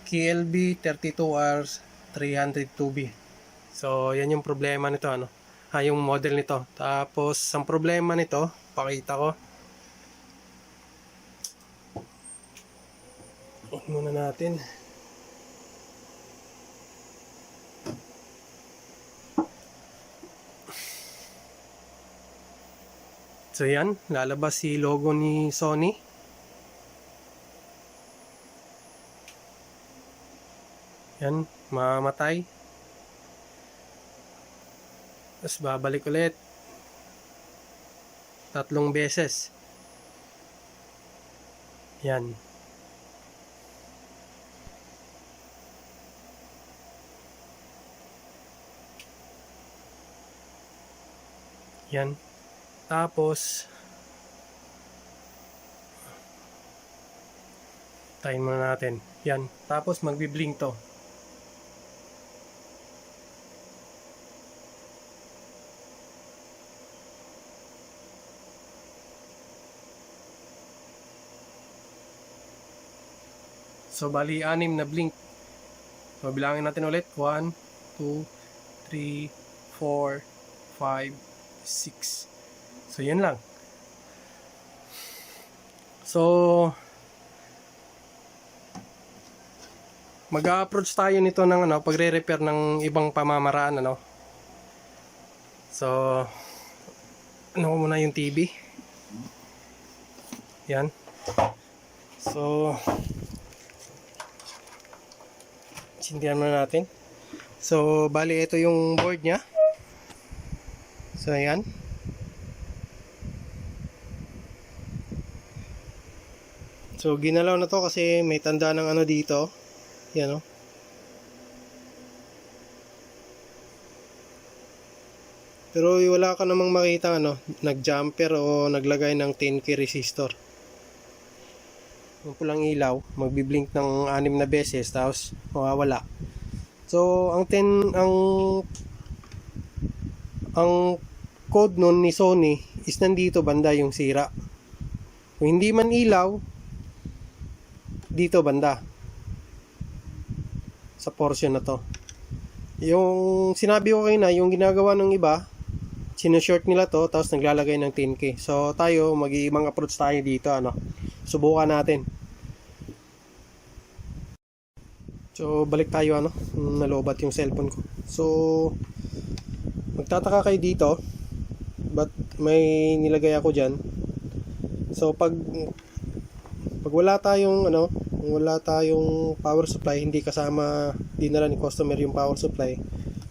KLB 32R 302B. So yan yung problema nito, ano, yung model nito. Tapos ang problema nito, pakita ko. On muna natin. So yan, lalabas si logo ni Sony. Yan, mamatay. Tapos babalik ulit 3 beses. Yan. Yan. Tapos tayin muna natin. Yan. Tapos magbi-blink to. So bali 6 na blink. So bilangin natin ulit. 1, 2, 3, 4, 5, 6. So yan lang. So mag-a-approach tayo nito ng ano, pagre-repair ng ibang pamamaraan, ano. So ano muna yung TV. Yan. So sindihan muna natin. So bali ito yung board nya. So ayan. So ginalaw na to kasi may tanda ng ano dito. Yan, oh. Pero wala ka namang makita ano, nag-jumper o naglagay ng 10K resistor. Yung pulang ilaw, magbi-blink ng 6 na beses tapos mawawala. So ang code nun ni Sony is nandito banda yung sira. Kung hindi man ilaw, dito banda sa portion na to. Yung sinabi ko kayo na, yung ginagawa ng iba, sinashort nila to tapos naglalagay ng 10K. So tayo, mag-iibang approach tayo dito, ano. Subukan natin. So balik tayo, ano, nalobat yung cellphone ko. So magtataka kayo dito, but may nilagay ako dyan. So pag wala tayong ano, wala tayong power supply, hindi kasama, dinala ni customer yung power supply.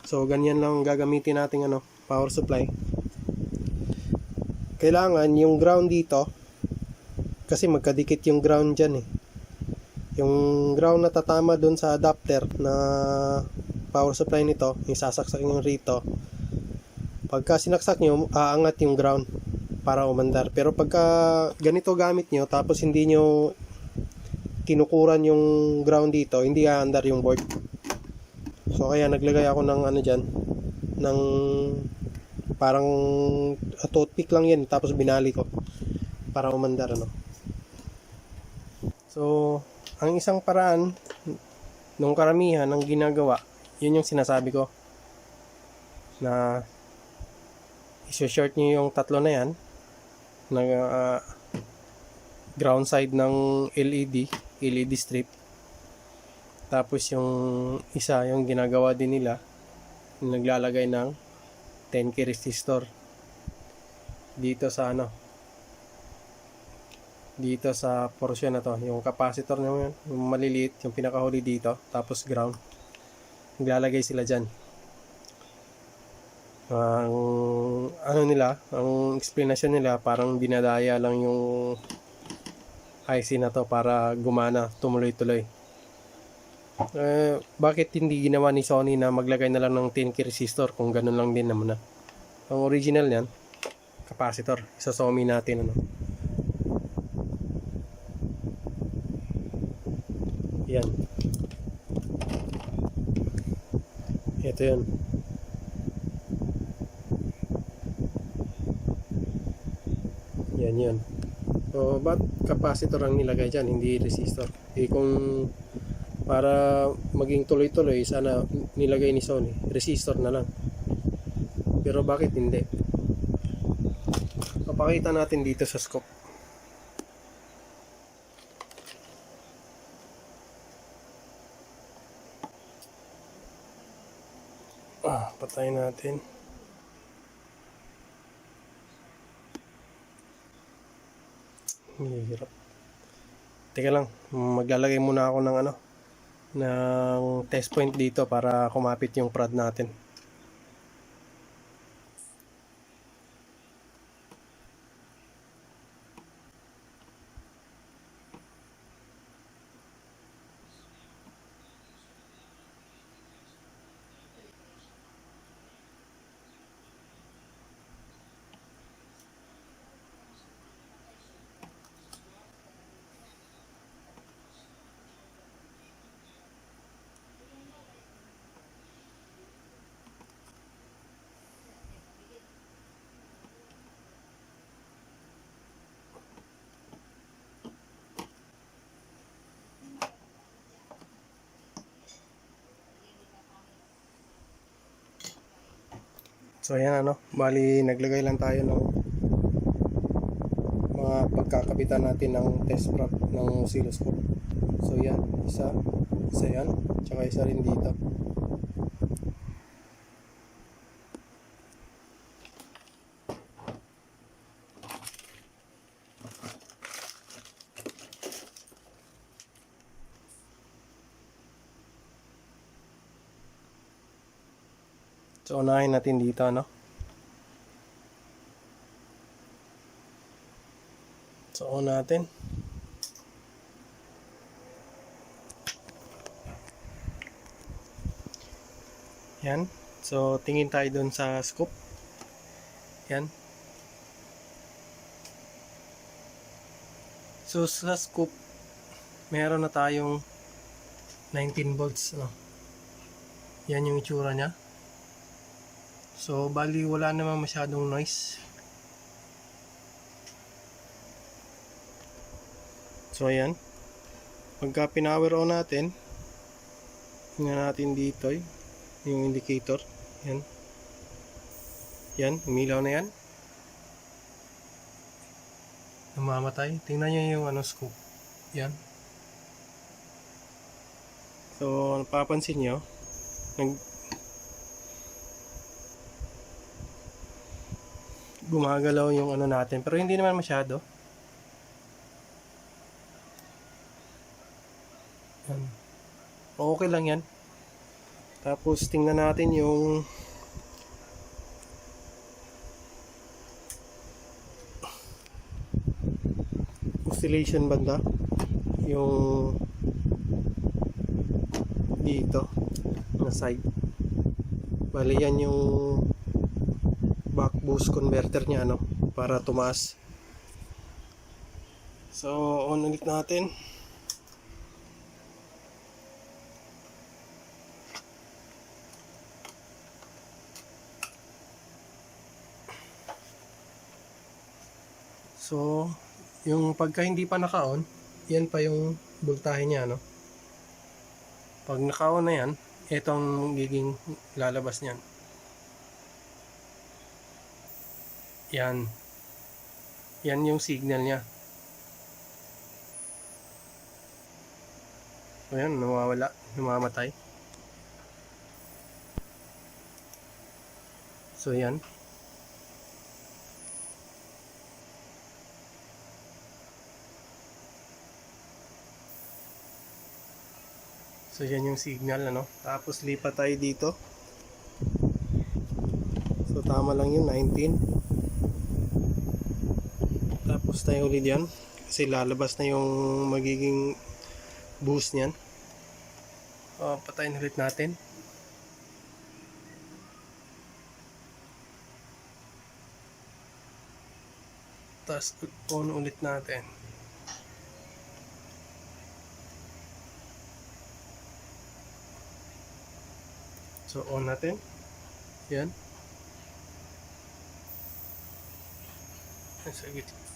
So ganyan lang gagamitin natin ano, power supply. Kailangan yung ground dito, kasi magkadikit yung ground dyan eh. Yung ground na tatama dun sa adapter na power supply nito, yung sasaksak nyo rito. Pagka sinaksak nyo, aangat yung ground para umandar. Pero pagka ganito gamit nyo, tapos hindi nyo tinukuran yung ground dito, hindi aandar yung board. So kaya naglagay ako ng ano dyan, ng parang toothpick lang yan, tapos binali ko para umandar, ano. So ang isang paraan nung karamihan ng ginagawa, yun yung sinasabi ko, na i-short nyo yung 3 na yan na ground side ng LED strip. Tapos yung isa, yung ginagawa din nila, naglalagay ng 10K resistor dito sa ano, dito sa portion na to, yung capacitor na yun, yung maliliit, yung pinakahuli dito, tapos ground, naglalagay sila dyan. Ang ano nila, ang explanation nila, parang dinadaya lang yung IC na to para gumana, tumuloy-tuloy. Bakit hindi ginawa ni Sony na maglagay na lang ng 10K resistor kung ganun lang din naman na? Ang original niyan, capacitor, isasomi natin, ano. Yan. Ito yun. Yan yun. So, ba't capacitor ang nilagay dyan, hindi resistor? Eh, kung Para maging tuloy-tuloy, sana nilagay ni Sony resistor na lang. Pero bakit hindi? Papakita natin dito sa scope. Patayin natin. Hirap. Teka lang, maglalagay muna ako ng ng test point dito para kumapit yung prod natin. So ayan bali naglagay lang tayo ng mga pagkakabitan natin ng test prop ng oscilloscope. So yan, isa yan, tsaka isa rin dito. So unahin natin dito So on natin. Yan. So tingin tayo dun sa scope. Yan. So sa scope meron na tayong 19 volts Yan yung itsura niya. So bali wala naman masyadong noise. So ayan. Pagka pinower on natin, tingnan natin dito yung indicator. Yan. Yan, umilaw na yan. Namamatay. Tingnan nyo yung scope. Yan. So napapansin nyo, gumagalaw yung natin, pero hindi naman masyado. Yan. Okay lang yan. Tapos tingnan natin yung oscillation banda, yung dito na side. Bali yan yung back boost converter niya para tumaas. So on ulit natin. So yung pagka hindi pa naka-on, yan pa yung voltahe niya Pag naka-on na yan, ito ang giging lalabas niyan. Yan. Yan yung signal niya. So yan, nawawala, namamatay. So yan. So yan yung signal Tapos lipat tayo dito. So tama lang yung 19. Tapos tayo ulit yan kasi lalabas na yung magiging boost niyan. Patayin ulit natin. Tapos on ulit natin. So on natin. Yan. Sa gitna.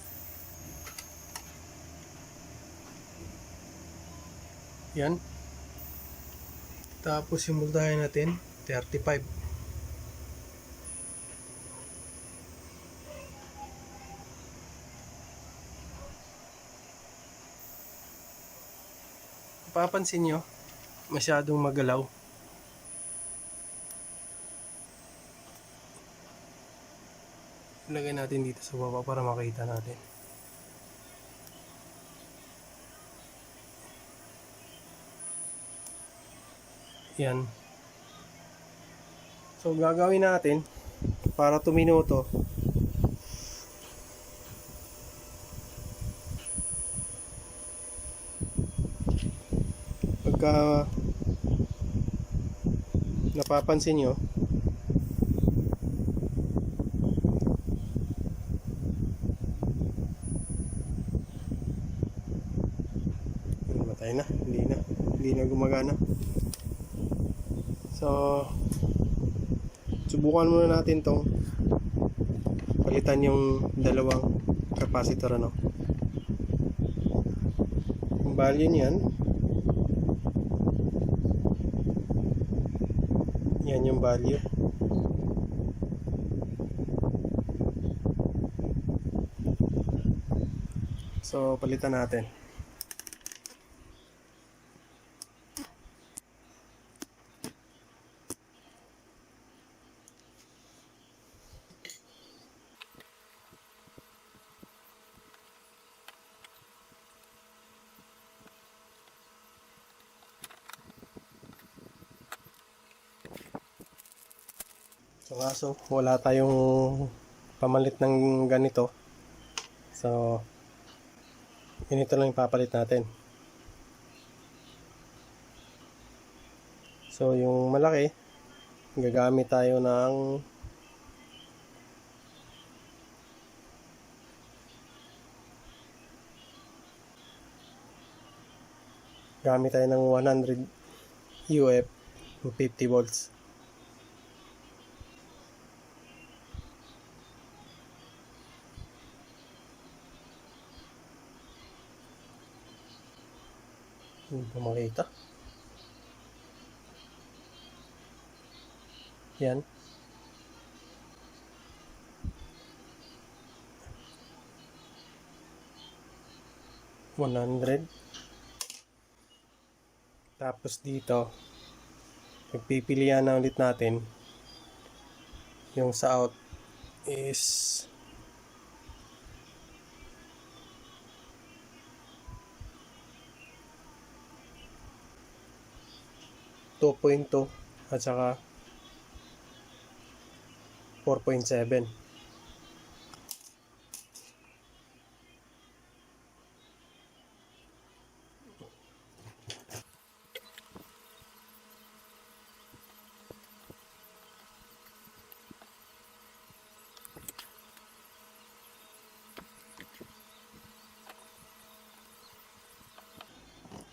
Yan. Tapos yung multahan natin 35. Papansin nyo, masyadong magalaw. Ilagay natin dito sa baba para makita natin. Yan. So gagawin natin para tuminuto. Pagka napapansin nyo, matay na, hindi na gumagana. So subukan muna natin tong palitan yung dalawang capacitor, ano. Ang value niyan, yan yung value. So palitan natin. So kaso wala tayong pamalit ng ganito. So ganito lang yung papalit natin. So yung malaki, gagamit tayo ng gamit tayo ng 100 UF 50 volts. Hindi pa makita. Yan. $100. Tapos dito, pagpipilian na ulit natin. Yung sa out is 2.2 at saka 4.7.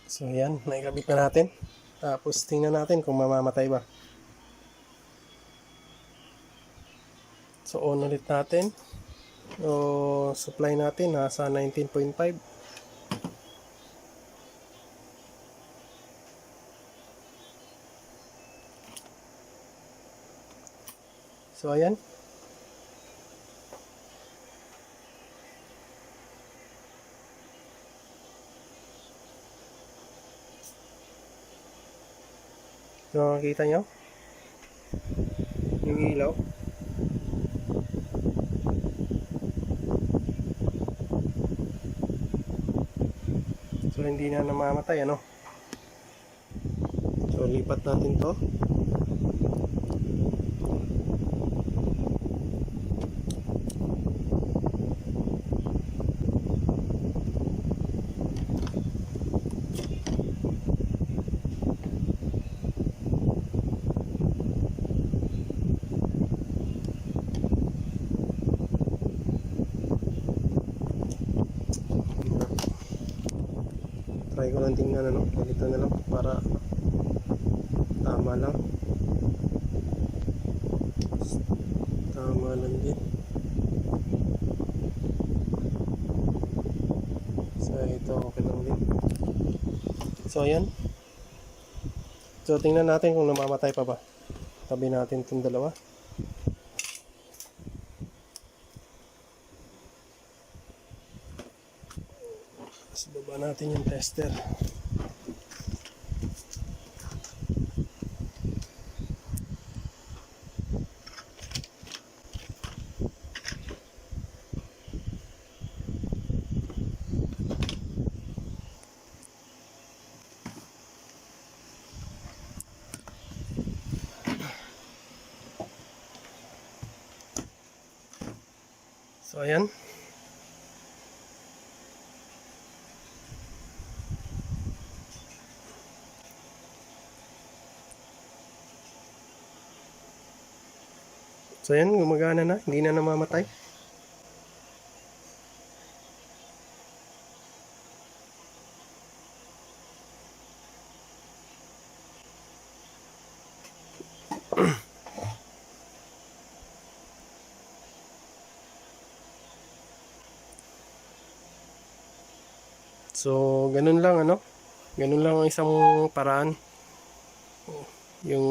So yan, naikabit na natin. Tapos tingnan natin kung mamamatay ba. So on ulit natin. O supply natin nasa 19.5. So ayan. So makikita nyo yung ilaw. So hindi na namamatay, ano. So lipat natin to. Try ko lang tingnan, ano, ganito na lang para tama lang. Tama lang din. So ito okay lang din. So ayan. So tingnan natin kung namamatay pa ba. Tabi natin itong dalawa. Tapos baba natin yung tester. So ayan. So ayan, gumagana na, hindi na namamatay. So ganun lang ano. Ganun lang ang isang paraan. Yung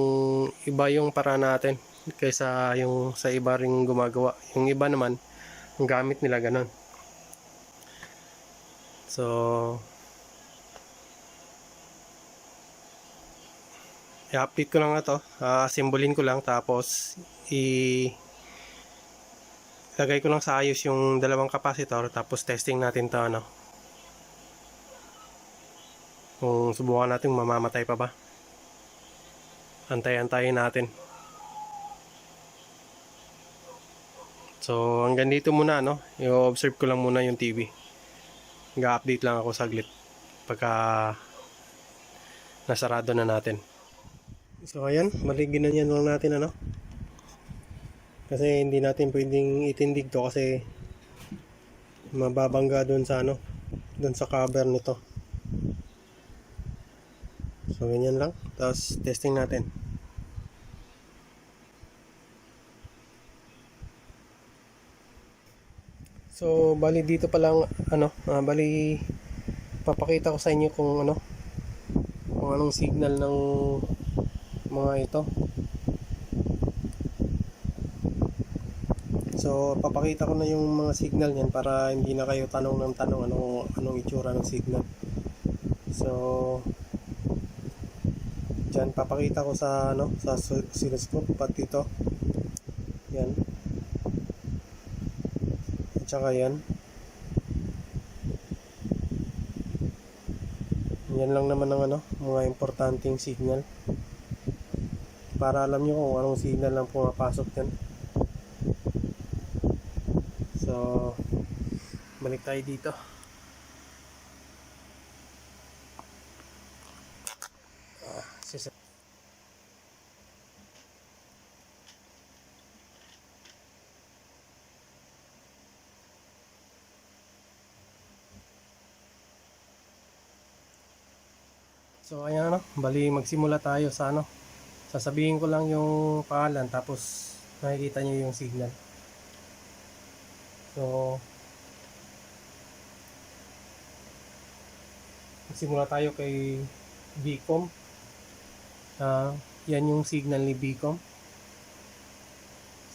iba yung paraan natin kaysa yung sa iba ring gumagawa. Yung iba naman, ang gamit nila ganun. So i-update ko lang ito, simbolin ko lang, tapos lagay ko lang sa ayos yung dalawang capacitor, tapos testing natin to ano. Kung subukan natin mamamatay pa ba. Antay-antayin natin. So hanggang dito muna no. I-observe ko lang muna yung TV. Ga-update lang ako saglit pagka nasarado na natin. So ayan, maligin na yan lang natin ano. Kasi hindi natin pwedeng itindig to kasi mababangga doon sa ano, doon sa cover nito. So ganyan lang. Tapos testing natin. So bali dito pa lang ano, bali papakita ko sa inyo kung ano, kung anong signal ng mga ito. So papakita ko na yung mga signal niyan para hindi na kayo tanong ng tanong anong itsura ng signal. So diyan papakita ko sa ano, sa oscilloscope pati ito. Yan. At saka yan. Yan lang naman ang ano, mga importanteng signal. Para alam nyo kung anong signal lang pumapasok yan. So balik tayo dito. So ayan ano, bali magsimula tayo sa ano. Sasabihin ko lang yung pangalan tapos makikita nyo yung signal. So magsimula tayo kay Bcom. Yan yung signal ni Bcom.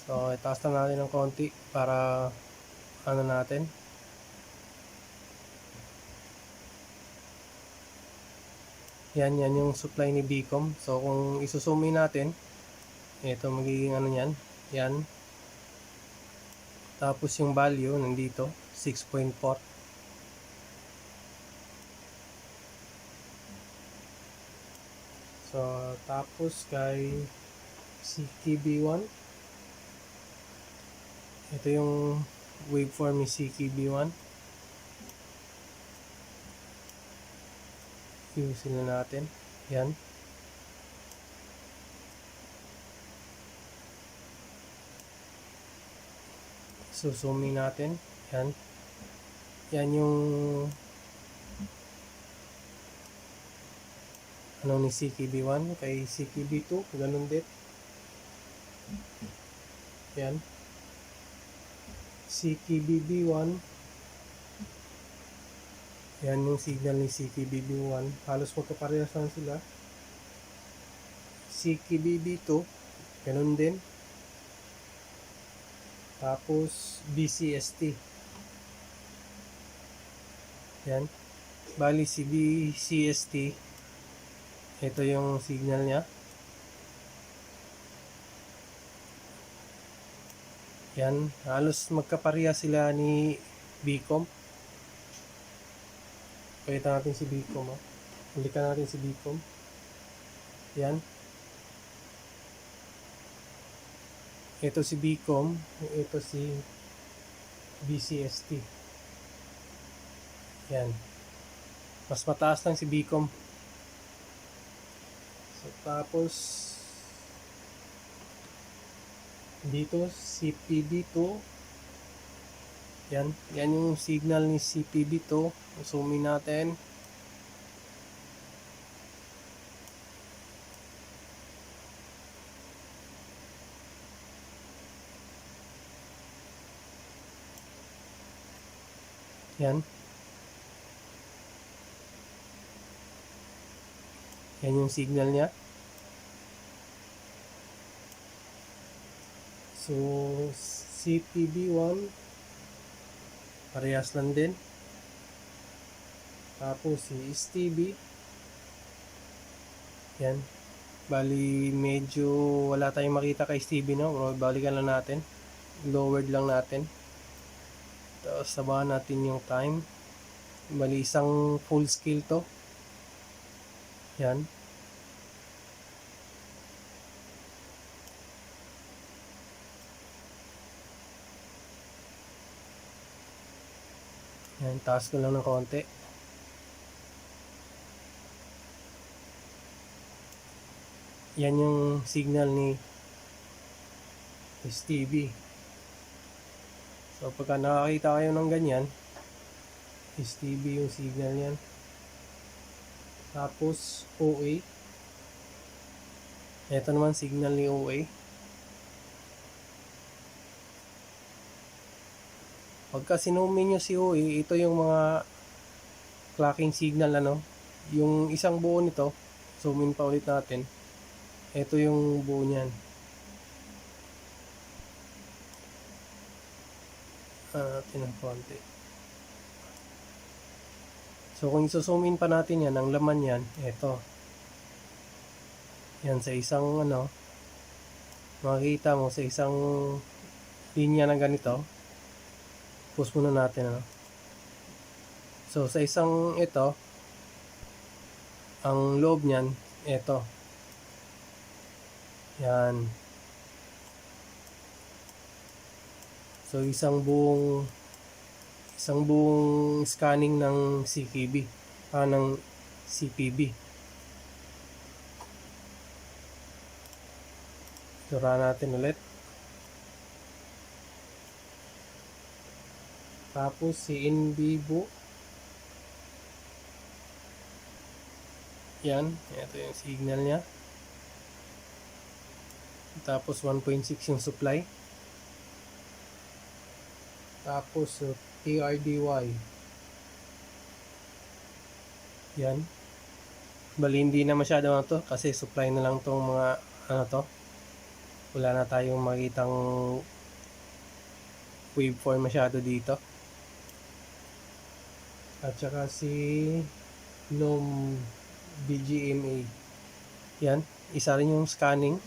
So itaas na natin ng konti para ano natin. Yan yung supply ni Bcom. So kung isusumi natin, ito magiging ano yan. Yan. Tapos yung value nandito, 6.4. So tapos kay CKB1. Ito yung waveform ni CKB1. Fusin na natin. Yan. Susumi natin. Yan. Yan yung ano ni CKB1 kay CKB2. Ganun din. Yan. CKBB1. Yan yung signal ni CKBB1. Halos magkaparehas lang sila. CKBB2, ganun din. Tapos BCST. Yan. Bali si BCST, ito yung signal niya. Yan, halos magkapareha sila ni Bcom. Pakita natin si Bcom. Balikan natin si Bcom. Yan. Ito si Bcom, ito si BCST. Yan. Mas mataas lang si Bcom. So, tapos dito CPB2. Yan yung signal ni CPB2. Zoom in natin. Yan yung signal niya. So CPB1 parehas lang din. Tapos si STB, yan, bali medyo wala tayong makita kay STB, no? Balikan lang natin, lowered lang natin. Tapos sabahan natin yung time. Bali isang full scale to. Yan. Yan, taas ko lang ng konti. Yan yung signal ni STB. So pagka nakakita kayo ng ganyan, STB yung signal yan. Tapos OA, ito naman signal ni OA. Pagka sinumin nyo si OA, ito yung mga clocking signal, ano. Yung isang buo nito, zoom in pa ulit natin. Ito yung buo niyan. Natin ng konti. So kung iso-zoom in pa natin yan, ang laman yan, ito. Yan sa isang makikita mo sa isang linya na ganito. Post muna natin, So sa isang ito, ang loob niyan, ito. Yan. So isang buong scanning ng CKB, ng CPB. Tura natin ulit. Tapos si InVivo. Yan, ito yung signal niya. Tapos 1.6 yung supply. Tapos PRDY. Yan. Bali hindi na masyado to kasi supply na lang tong mga to. Wala na tayong makitang waveform masyado dito. At saka si NOM BGMA. Yan, isa rin yung scanning.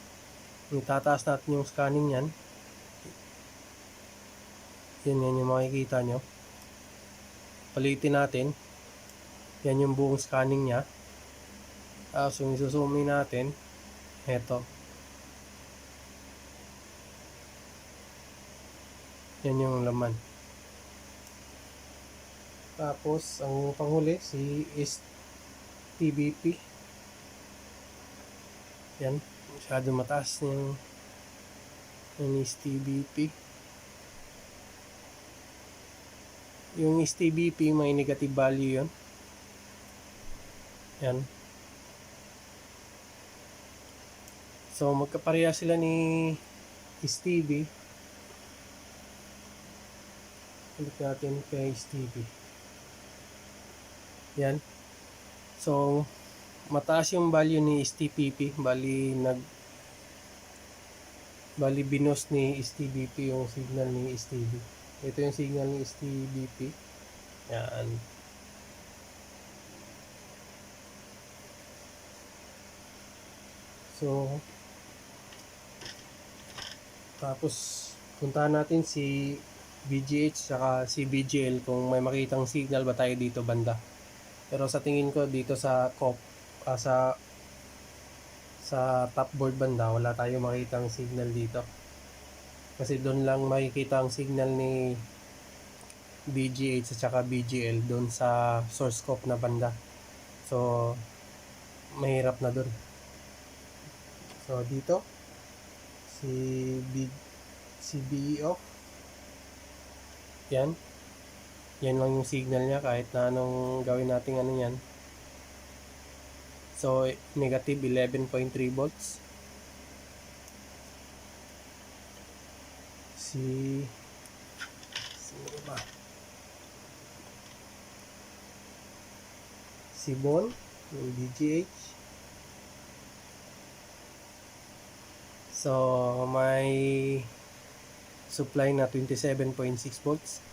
Itataas natin yung scanning yan. Yan yung makikita nyo. Palitin natin. Yan yung buong scanning nya. So isusumi natin. Eto. Yan yung laman. Tapos ang panghuli si STBP. Yan, masyado mataas yung STBP. Yung STBP may negative value yun. Yan. So magkapareha sila ni STB. Balik natin kay STB. Yan. So mataas yung value ni STPP, bali binos ni STBP yung signal ni STB. Ito yung signal ni STBP. Yan. So, tapos puntahan natin si BGH saka si BGL kung may makitang signal ba tayo dito banda. Pero sa tingin ko dito sa sa top board banda wala tayong makitang signal dito. Kasi doon lang makikita ang signal ni BGH at saka BGL doon sa source scope na banda. So mahirap na doon. So dito si BE off. Yan lang yung signal niya kahit na anong gawin natin ano yan. So negative 11.3 volts. Sino ba? Si Bon yung BGH. So may supply na 27.6 volts.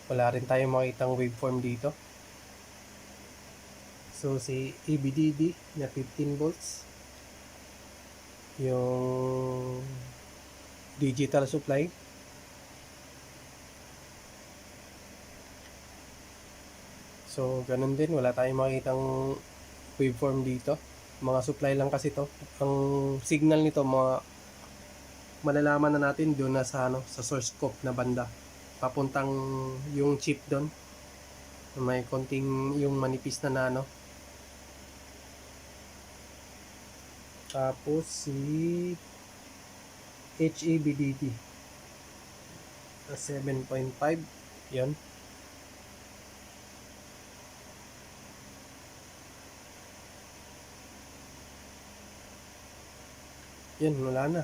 Wala rin tayong makitang waveform dito. So si ABDD na 15 volts yung digital supply. So ganun din, wala tayong makitang waveform dito. Mga supply lang kasi to. Ang signal nito malalaman na natin doon na sa sa source scope na banda. Papuntang yung chip doon. May konting yung manipis na nano. Tapos si HABDD 7.5 yun. Yun, wala na.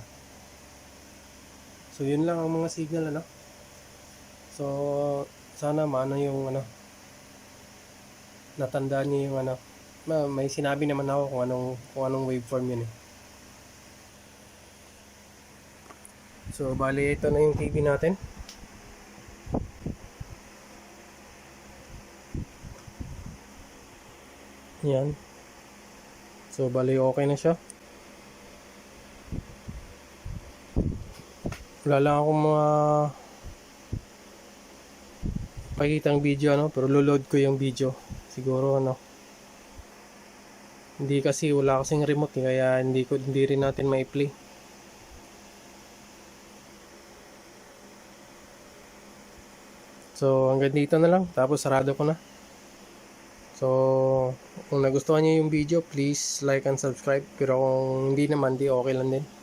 So yun lang ang mga signal ano. So sana maano yung natandaan niyo yung may sinabi naman ako kung anong waveform yun eh. So bali ito na yung TV natin. Yan. So bali okay na siya. Wala lang akong mga pakitang video pero load ko yung video. Siguro hindi kasi wala kasing remote kaya hindi rin natin mai-play. So hanggang dito na lang, tapos sarado ko na. So kung nagustuhan niyo yung video, please like and subscribe. Pero kung hindi naman, di okay lang din.